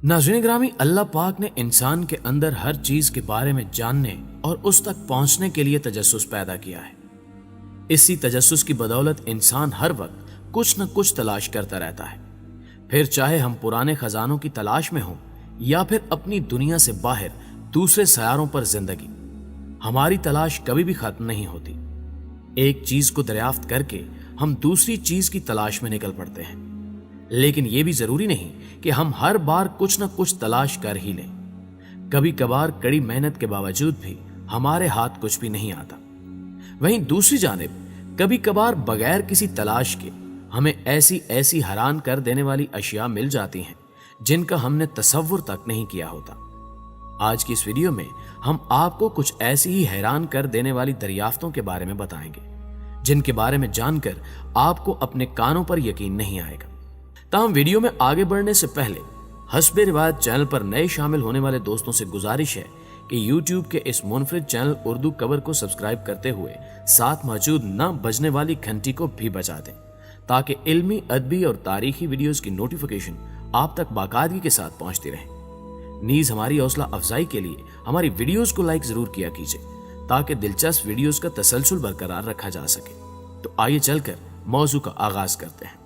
नाज़रीन ग्रामी, अल्लाह पाक ने इंसान के अंदर हर चीज के बारे में जानने और उस तक पहुंचने के लिए तजस्सुस पैदा किया है। इसी तजस्सुस की बदौलत इंसान हर वक्त कुछ न कुछ तलाश करता रहता है, फिर चाहे हम पुराने खजानों की तलाश में हों या फिर अपनी दुनिया से बाहर दूसरे सयारों पर जिंदगी। हमारी तलाश कभी भी खत्म नहीं होती। एक चीज को दरियाफ्त करके हम दूसरी चीज की तलाश में निकल पड़ते हैं, लेकिन यह भी जरूरी नहीं कि हम हर बार कुछ न कुछ तलाश कर ही लें। कभी कभार कड़ी मेहनत के बावजूद भी हमारे हाथ कुछ भी नहीं आता। वहीं दूसरी जानिब कभी कभार बगैर किसी तलाश के हमें ऐसी ऐसी हैरान कर देने वाली अशिया मिल जाती हैं जिनका हमने तसव्वुर तक नहीं किया होता। आज की इस वीडियो में हम आपको कुछ ऐसी ही हैरान कर देने वाली दरियाफ्तों के बारे में बताएंगे जिनके बारे में जानकर आपको अपने कानों पर यकीन नहीं आएगा। ताहम वीडियो में आगे बढ़ने से पहले हस्बे रिवायत चैनल पर नए शामिल होने वाले दोस्तों से गुजारिश है कि YouTube के इस मुनफरिद चैनल उर्दू कवर को सब्सक्राइब करते हुए साथ मौजूद न बजने वाली घंटी को भी बजा दें, ताकि इल्मी, अदबी और तारीखी वीडियोस की नोटिफिकेशन आप तक बाकायदगी के साथ पहुंचती रहे। नीज हमारी हौसला अफजाई के लिए हमारी वीडियोस को लाइक जरूर किया कीजिए, ताकि दिलचस्प वीडियोस का तसलसल बरकरार रखा जा सके। तो आइए चलकर मौजू का आगाज करते हैं।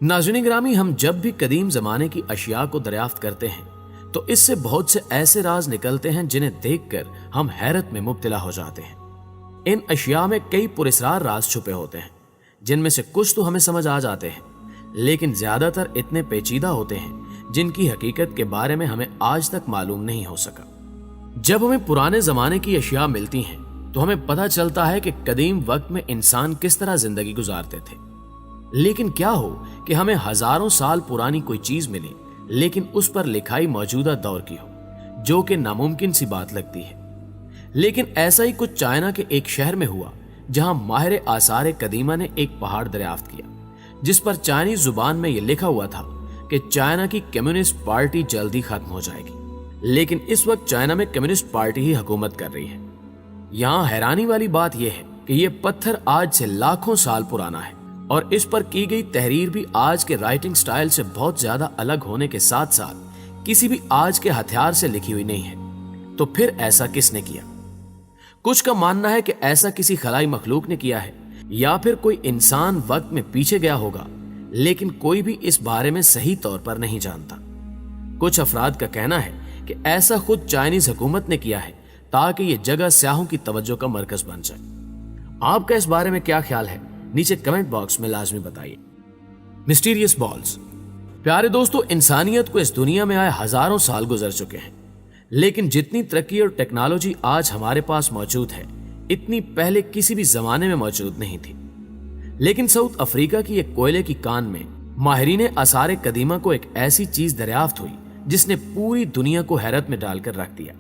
नाज़रीन ग्रामी, हम जब भी कदीम जमाने की अशिया को दरियाफ्त करते हैं तो इससे बहुत से ऐसे राज निकलते हैं जिन्हें देखकर हम हैरत में मुब्तला हो जाते हैं। इन अशिया में कई पुरस्रार राज छुपे होते हैं, जिनमें से कुछ तो हमें समझ आ जाते हैं, लेकिन ज्यादातर इतने पेचीदा होते हैं जिनकी हकीकत के बारे में हमें आज तक मालूम नहीं हो सका। जब हमें पुराने जमाने की अशिया मिलती हैं तो हमें पता चलता है कि कदीम वक्त में इंसान किस तरह जिंदगी गुजारते थे। लेकिन क्या हो कि हमें हजारों साल पुरानी कोई चीज मिले लेकिन उस पर लिखाई मौजूदा दौर की हो, जो कि नामुमकिन सी बात लगती है। लेकिन ऐसा ही कुछ चाइना के एक शहर में हुआ, जहां माहिर आसार कदीमा ने एक पहाड़ दरियाफ्त किया जिस पर चाइनीज जुबान में यह लिखा हुआ था कि चाइना की कम्युनिस्ट पार्टी जल्दी खत्म हो जाएगी। लेकिन इस वक्त चाइना में कम्युनिस्ट पार्टी ही हुकूमत कर रही है। यहां हैरानी वाली बात यह है कि यह पत्थर आज से लाखों साल पुराना है और इस पर की गई तहरीर भी आज के राइटिंग स्टाइल से बहुत ज्यादा अलग होने के साथ साथ किसी भी आज के हथियार से लिखी हुई नहीं है। तो फिर ऐसा किसने किया? कुछ का मानना है कि ऐसा किसी खलाई मखलूक ने किया है या फिर कोई इंसान वक्त में पीछे गया होगा, लेकिन कोई भी इस बारे में सही तौर पर नहीं जानता। कुछ अफराद का कहना है कि ऐसा खुद चाइनीज हुकूमत ने किया है ताकि यह जगह स्याहों की तवज्जो का मरकज बन जाए। आपका इस बारे में क्या ख्याल है? नीचे कमेंट बॉक्स में लाजमी बताइए। Mysterious balls. प्यारे दोस्तों, इंसानियत को इस दुनिया में आए हजारों साल गुजर चुके हैं, लेकिन जितनी तरक्की और टेक्नोलॉजी आज हमारे पास मौजूद है इतनी पहले किसी भी जमाने में मौजूद नहीं थी। लेकिन साउथ अफ्रीका की एक कोयले की कान में माहिरीन आसार कदीमा को एक ऐसी चीज दरियाफ्त हुई जिसने पूरी दुनिया को हैरत में डालकर रख दिया।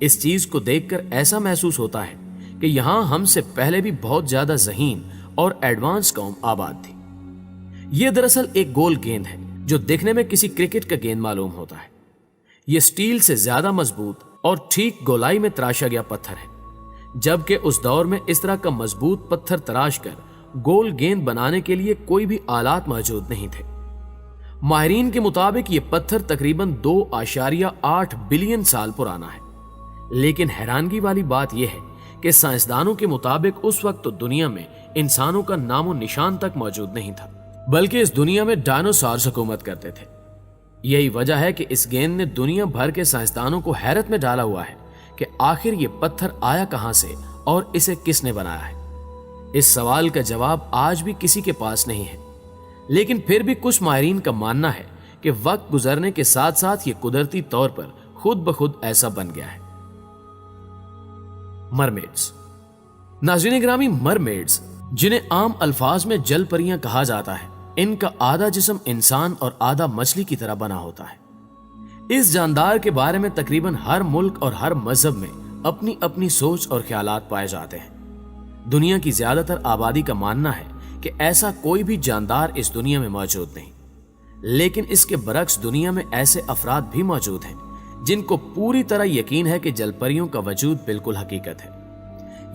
इस चीज को देखकर ऐसा महसूस होता है कि यहां हमसे पहले भी बहुत ज्यादा ज़हीन और एडवांस कौम आबाद थी। यह दरअसल एक गोल गेंद है जो देखने में किसी क्रिकेट का गेंद मालूम होता है। यह स्टील से ज्यादा मजबूत और ठीक गोलाई में तराशा गया पत्थर है, जबकि उस दौर में इस तरह का मजबूत पत्थर तराश कर गोल गेंद बनाने के लिए कोई भी आलात मौजूद नहीं थे। माहिरीन के मुताबिक यह पत्थर तकरीबन 2.8 बिलियन साल पुराना है। लेकिन हैरानगी वाली बात यह है कि साइंसदानों के मुताबिक उस वक्त तो दुनिया में इंसानों का नामो निशान तक मौजूद नहीं था, बल्कि इस दुनिया में डायनासोर हुकूमत करते थे। यही वजह है कि इस गेंद ने दुनिया भर के साइंसदानों को हैरत में डाला हुआ है कि आखिर ये पत्थर आया कहां से और इसे किसने बनाया है। इस सवाल का जवाब आज भी किसी के पास नहीं है, लेकिन फिर भी कुछ माहिरीन का मानना है कि वक्त गुजरने के साथ साथ ये कुदरती तौर पर खुद ब खुद ऐसा बन गया है। मरमेड्स। नाज़रीन ग्रामी, मरमेड्स, जिन्हें आम अल्फाज में जल परियां कहा जाता है, इनका आधा जिस्म इंसान और आधा मछली की तरह बना होता है। इस जानदार के बारे में तकरीबन हर मुल्क और हर मजहब में अपनी अपनी सोच और ख्यालात पाए जाते हैं। दुनिया की ज्यादातर आबादी का मानना है कि ऐसा कोई भी जानदार इस दुनिया में मौजूद नहीं, लेकिन इसके बरक्स दुनिया में ऐसे अफराद भी मौजूद हैं जिनको पूरी तरह यकीन है कि जलपरियों का वजूद बिल्कुल हकीकत है।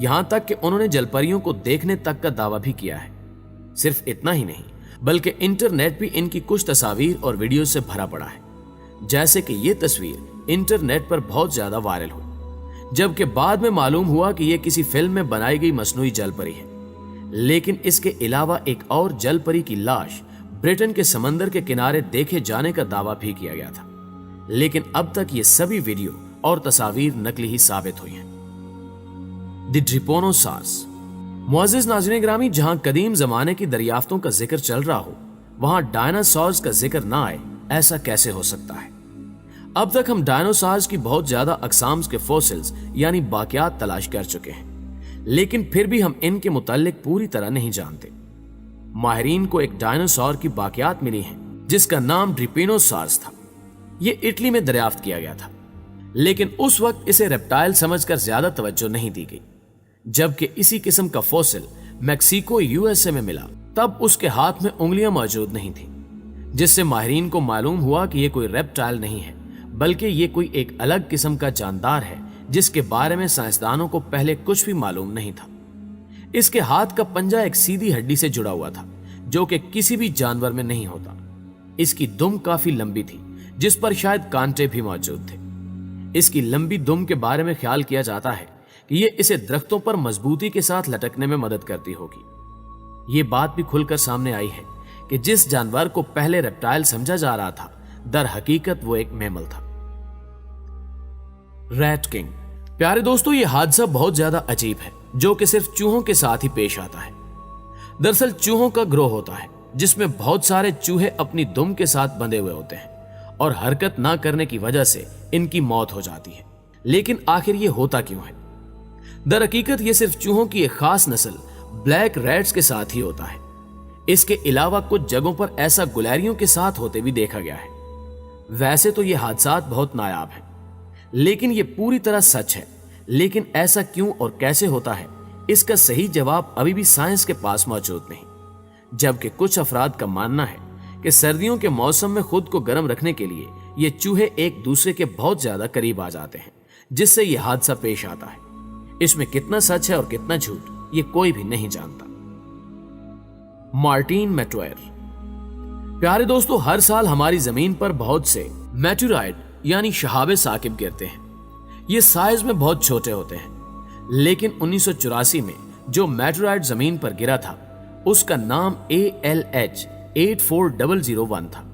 यहां तक कि उन्होंने जलपरियों को देखने तक का दावा भी किया है। सिर्फ इतना ही नहीं, बल्कि इंटरनेट भी इनकी कुछ तस्वीर और वीडियो से भरा पड़ा है। जैसे कि ये तस्वीर इंटरनेट पर बहुत ज्यादा वायरल हुई, जबकि बाद में मालूम हुआ कि यह किसी फिल्म में बनाई गई मसनूई जलपरी है। लेकिन इसके अलावा एक और जलपरी की लाश ब्रिटेन के समंदर के किनारे देखे जाने का दावा भी किया गया था, लेकिन अब तक ये सभी वीडियो और तस्वीर नकली ही साबित हुई हैं। द ड्रिपोनोसार्स। मुअज़्ज़िज़ नाज़रीन ग्रामी, जहां कदीम जमाने की दरियाफ्तों का जिक्र चल रहा हो, वहां डायनासॉर्स का जिक्र ना आए, ऐसा कैसे हो सकता है? अब तक हम डायनासॉर्स की बहुत ज्यादा अक़साम्स के फॉसिल्स यानी बाकियात तलाश कर चुके हैं, लेकिन फिर भी हम इनके मुताल्लिक पूरी तरह नहीं जानते। माहिरीन को एक डायनासोर की बाकियात मिली हैं जिसका नाम ड्रिपेनोसार्स था। यह इटली में दरियाफ्त किया गया था, लेकिन उस वक्त इसे रेप्टाइल समझकर ज्यादा तवज्जो नहीं दी गई। जबकि इसी किस्म का फॉसिल मैक्सिको यूएसए में मिला, तब उसके हाथ में उंगलियां मौजूद नहीं थी, जिससे माहिरीन को मालूम हुआ कि यह कोई रेप्टाइल नहीं है, बल्कि ये कोई एक अलग किस्म का जानदार है जिसके बारे में साइंसदानों को पहले कुछ भी मालूम नहीं था। इसके हाथ का पंजा एक सीधी हड्डी से जुड़ा हुआ था, जो कि किसी भी जानवर में नहीं होता। इसकी दुम काफी लंबी थी, जिस पर शायद कांटे भी मौजूद थे। इसकी लंबी दुम के बारे में ख्याल किया जाता है कि ये इसे दरख्तों पर मजबूती के साथ लटकने में मदद करती होगी। ये बात भी खुलकर सामने आई है कि जिस जानवर को पहले रेप्टाइल समझा जा रहा था, दर हकीकत वो एक मैमल था। Rat king. प्यारे दोस्तों, ये हादसा बहुत ज्यादा अजीब है, जो कि सिर्फ चूहों के साथ ही पेश आता है। दरअसल चूहों का ग्रोह होता है जिसमें बहुत सारे चूहे अपनी दुम के साथ बंधे हुए होते हैं और हरकत ना करने की वजह से इनकी मौत हो जाती है। लेकिन आखिर ये होता क्यों है? दर हकीकत ये सिर्फ चूहों की एक खास नस्ल ब्लैक रैट्स के साथ ही होता है। इसके अलावा कुछ जगहों पर ऐसा गुलैरियों के साथ होते भी देखा गया है। वैसे तो ये हादसात बहुत नायाब हैं, लेकिन ये पूरी तरह सच है। लेकिन ऐसा क्यों और कैसे होता है, इसका सही जवाब अभी भी साइंस के पास मौजूद नहीं। जबकि कुछ अफराद का मानना है कि सर्दियों के मौसम में खुद को गर्म रखने के लिए ये चूहे एक दूसरे के बहुत ज्यादा करीब आ जाते हैं, जिससे ये हादसा पेश आता है। इसमें कितना सच है और कितना झूठ, ये कोई भी नहीं जानता। मार्टिन मेटोयर। प्यारे दोस्तों, हर साल हमारी जमीन पर बहुत से मेटोराइड यानी शहाबे साकिब गिरते हैं। ये साइज में बहुत छोटे होते हैं, लेकिन 1984 में जो मेटोराइड जमीन पर गिरा था, उसका नाम ALH 84001 था।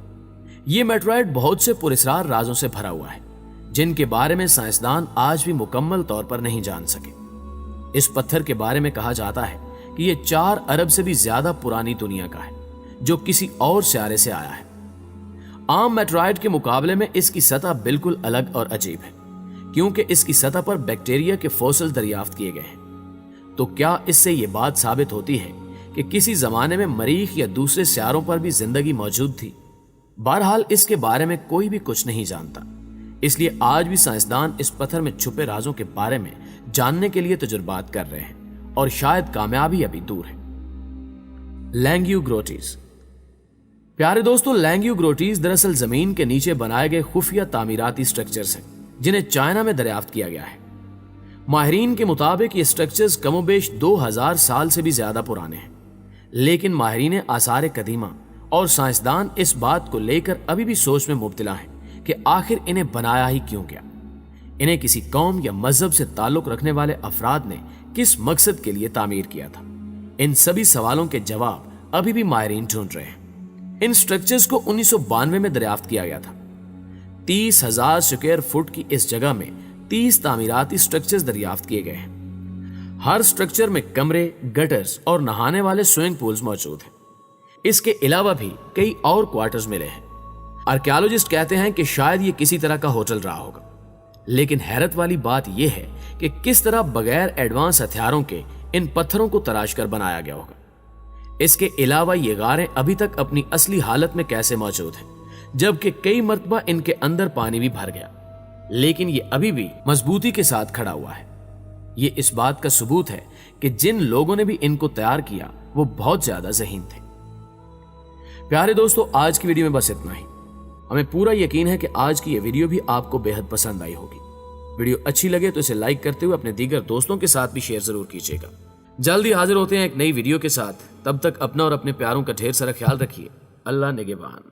ये मेटोराइड बहुत से पुरस्कार राजों से भरा हुआ है, जिनके बारे में साइंसदान आज भी मुकम्मल तौर पर नहीं जान सके। इस पत्थर के बारे में कहा जाता है कि यह 4 अरब से भी ज्यादा पुरानी दुनिया का है, जो किसी और सियारे से आया है। आम मेटोराइड के मुकाबले में इसकी सतह बिल्कुल अलग और अजीब है, क्योंकि इसकी सतह पर बैक्टीरिया के फॉसिल दरियाफ्त किए गए हैं। तो क्या इससे यह बात साबित होती है कि किसी जमाने में मरीख या दूसरे सियारों पर भी जिंदगी मौजूद थी? बहरहाल इसके बारे में कोई भी कुछ नहीं जानता, इसलिए आज भी साइंसदान इस पत्थर में छुपे राजों के बारे में जानने के लिए तजुर्बात कर रहे हैं और शायद कामयाबी अभी दूर है। लैंग्यूग्रोटीज। प्यारे दोस्तों, लैंग्यूग्रोटीज दरअसल जमीन के नीचे बनाए गए खुफिया तामीराती स्ट्रक्चर्स हैं, जिन्हें चाइना में दरियाफ्त किया गया है। माहिरीन के मुताबिक ये स्ट्रक्चर्स कमोबेश 2000 साल से भी ज्यादा पुराने हैं, लेकिन माहिरीन आसार कदीमा और साइंसदान इस बात को लेकर अभी भी सोच में मुब्तला हैं कि आखिर इन्हें बनाया ही क्यों गया। इन्हें किसी कौम या मजहब से ताल्लुक रखने वाले अफराद ने किस मकसद के लिए तामीर किया था? इन सभी सवालों के जवाब अभी भी माहिरीन ढूंढ रहे हैं। इन स्ट्रक्चर्स को 1992 में दरियाफ्त किया गया था। 30,000 स्क्वायर फुट की इस जगह में 30 तामीराती स्ट्रक्चर्स दरियाफ्त किए गए हैं। हर स्ट्रक्चर में कमरे, गटर्स और नहाने वाले स्विमिंग पूल्स मौजूद हैं। इसके अलावा भी कई और क्वार्टर्स मिले हैं। आर्कियोलॉजिस्ट कहते हैं कि शायद ये किसी तरह का होटल रहा होगा, लेकिन हैरत वाली बात यह है कि किस तरह बगैर एडवांस हथियारों के इन पत्थरों को तराश कर बनाया गया होगा। इसके अलावा ये गारें अभी तक अपनी असली हालत में कैसे मौजूद हैं, जबकि कई मर्तबा इनके अंदर पानी भी भर गया, लेकिन ये अभी भी मजबूती के साथ खड़ा हुआ है। ये इस बात का सबूत है कि जिन लोगों ने भी इनको तैयार किया वो बहुत ज्यादा ज़हीन थे। प्यारे दोस्तों, आज की वीडियो में बस इतना ही। हमें पूरा यकीन है कि आज की ये वीडियो भी आपको बेहद पसंद आई होगी। वीडियो अच्छी लगे तो इसे लाइक करते हुए अपने दीगर दोस्तों के साथ भी शेयर जरूर कीजिएगा। जल्दी हाजिर होते हैं एक नई वीडियो के साथ। तब तक अपना और अपने प्यारों का ढेर सारा ख्याल रखिए। अल्लाह निगहबान।